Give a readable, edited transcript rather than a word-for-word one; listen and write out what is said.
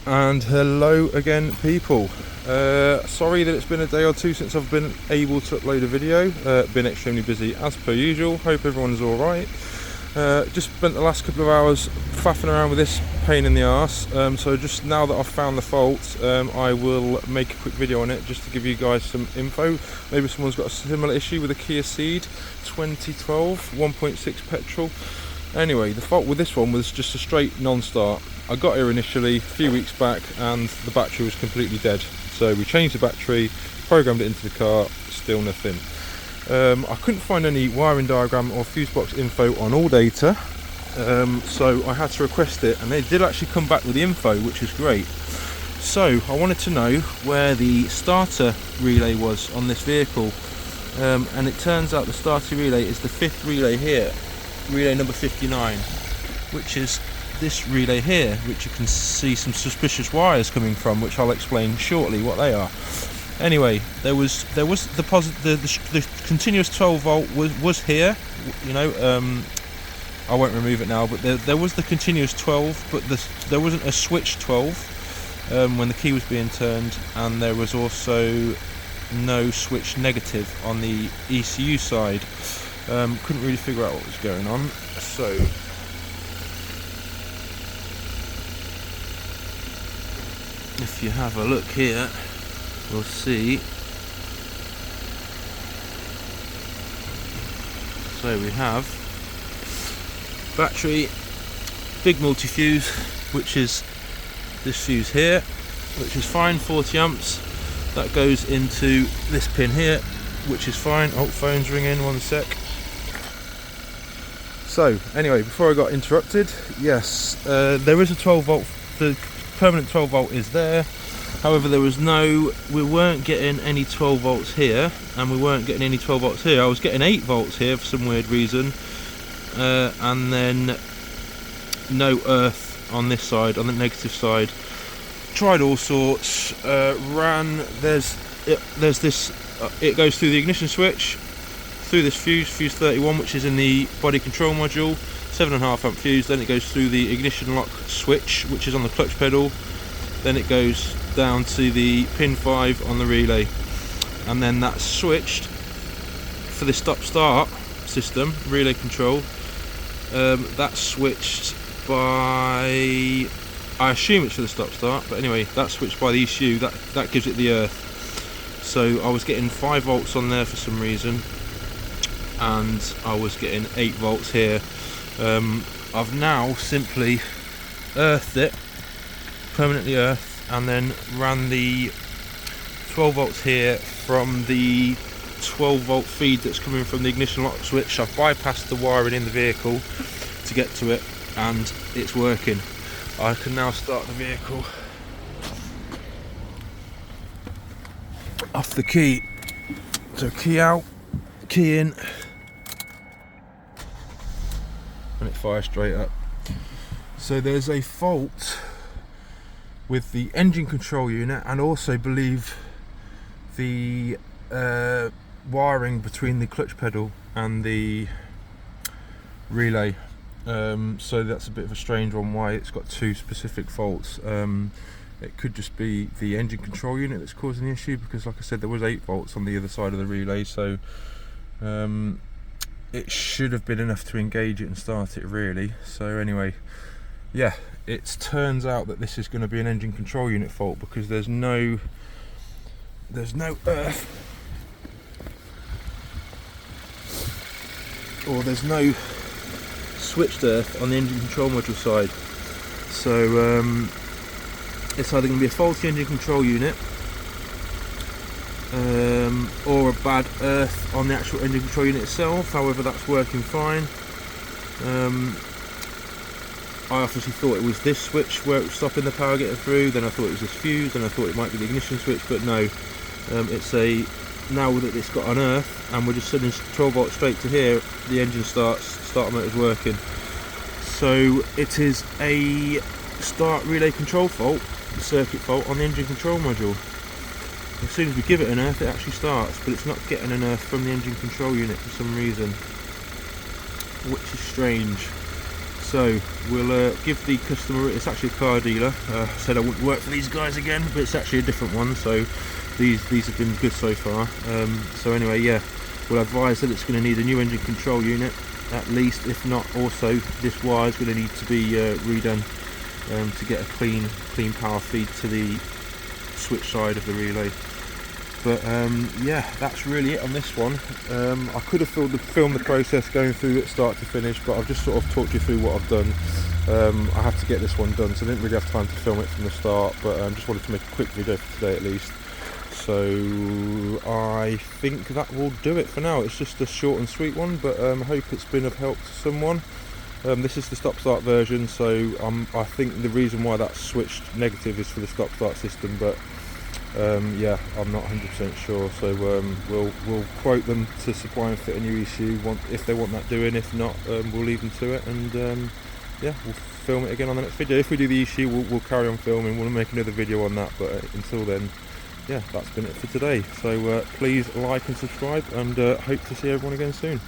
And hello again, people. Sorry that it's been a day or two since I've been able to upload a video. Been extremely busy as per usual. Hope everyone's alright. Just spent the last couple of hours faffing around with this pain in the arse. So just now that I've found the fault, I will make a quick video on it just to give you guys some info. Maybe someone's got a similar issue with a Kia Ceed 2012 1.6 petrol. Anyway, the fault with this one was just a straight non-start. I got here initially a few weeks back and the battery was completely dead. So we changed the battery, programmed it into the car, still nothing. I couldn't find any wiring diagram or fuse box info on all data, so I had to request it, and they did actually come back with the info, which is great. So I wanted to know where the starter relay was on this vehicle, and it turns out the starter relay is the fifth relay here, relay number 59, which is this relay here, which you can see some suspicious wires coming from, which I'll explain shortly what they are. Anyway, there was the continuous 12 volt was here, you know. I won't remove it now, but there was the continuous 12, but there wasn't a switch 12 when the key was being turned, and there was also no switch negative on the ECU side. Couldn't really figure out what was going on, so if you have a look here, we'll see. So we have battery, big multi-fuse, which is this fuse here, which is fine, 40 amps. That goes into this pin here, which is fine. Oh, phone's ringing, one sec. So anyway, before I got interrupted, yes, there is a 12 volt, the permanent 12 volt is there. However, we weren't getting any 12 volts here, and we weren't getting any 12 volts here. I was getting 8 volts here for some weird reason, and then no earth on this side, on the negative side. Tried all sorts, there's this, it goes through the ignition switch, through this fuse 31, which is in the body control module, 7.5 amp fuse, then it goes through the ignition lock switch, which is on the clutch pedal, then it goes down to the pin 5 on the relay, and then that's switched for the stop-start system, relay control. That's switched by, I assume it's for the stop-start, but anyway, that's switched by the ECU, that gives it the earth. So I was getting 5 volts on there for some reason, and I was getting 8 volts here. I've now simply earthed it, permanently earthed, and then ran the 12 volts here from the 12 volt feed that's coming from the ignition lock switch. I've bypassed the wiring in the vehicle to get to it, and it's working. I can now start the vehicle off the key. So key out, key in, and it fires straight up. So there's a fault with the engine control unit, and also believe the wiring between the clutch pedal and the relay. So that's a bit of a strange one, why it's got two specific faults. It could just be the engine control unit that's causing the issue, because like I said, there was 8 volts on the other side of the relay, so it should have been enough to engage it and start it really. So anyway, yeah, it turns out that this is going to be an engine control unit fault, because there's no earth, or there's no switched earth on the engine control module side. So it's either going to be a faulty engine control unit, or a bad earth on the actual engine control unit itself. However, that's working fine. I obviously thought it was this switch where it was stopping the power getting through, then I thought it was this fuse, then I thought it might be the ignition switch, but no, it's now that it's got an earth and we're just sending 12 volts straight to here, the engine starter motor's working. So it is a start relay control fault, the circuit fault on the engine control module. As soon as we give it an earth, it actually starts, but it's not getting an earth from the engine control unit for some reason, which is strange. So we'll give the customer, it's actually a car dealer, said I wouldn't work for these guys again, but it's actually a different one, so these have been good so far. So anyway, yeah, we'll advise that it's going to need a new engine control unit at least, if not also this wire is going to need to be redone to get a clean power feed to the switch side of the relay. But yeah, that's really it on this one. I could have filmed the process going through it start to finish, but I've just sort of talked you through what I've done. I have to get this one done, so I didn't really have time to film it from the start, but just wanted to make a quick video for today at least. So I think that will do it for now. It's just a short and sweet one, but I hope it's been of help to someone. This is the stop-start version, so I think the reason why that's switched negative is for the stop-start system, but yeah, I'm not 100% sure, so we'll quote them to supply and fit a new ECU if they want that doing. If not, we'll leave them to it, and yeah, we'll film it again on the next video. If we do the ECU, we'll carry on filming, we'll make another video on that, but until then, yeah, that's been it for today. So please like and subscribe, and hope to see everyone again soon.